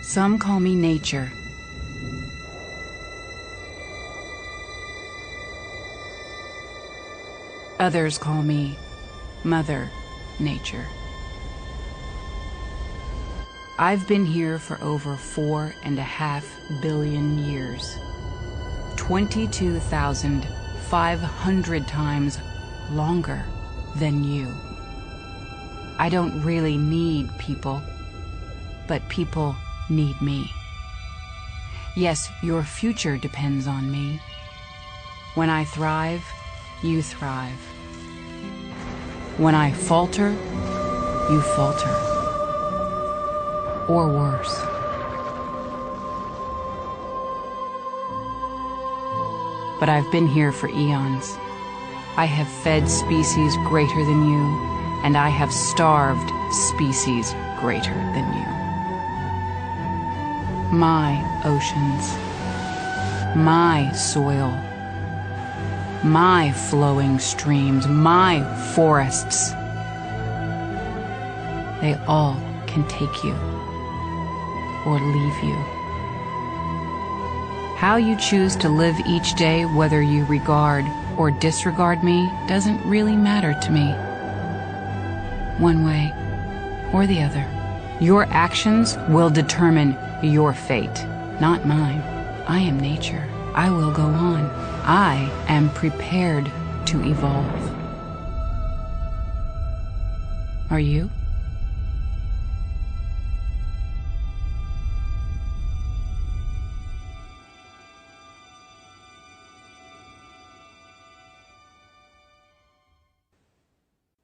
Some call me nature. Others call me Mother Nature. I've been here for over 4.5 billion years. 22,500 times longer than you. I don't really need people, but people need me. Yes, your future depends on me. When I thrive, you thrive. When I falter, you falter. Or worse. But I've been here for eons. I have fed species greater than you, and I have starved species greater than you. My oceans, my soil, my flowing streams, my forests, they all can take you or leave you. How you choose to live each day, whether you regard or disregard me, doesn't really matter to me. One way or the other. Your actions will determine your fate, not mine. I am nature. I will go on. I am prepared to evolve. Are you?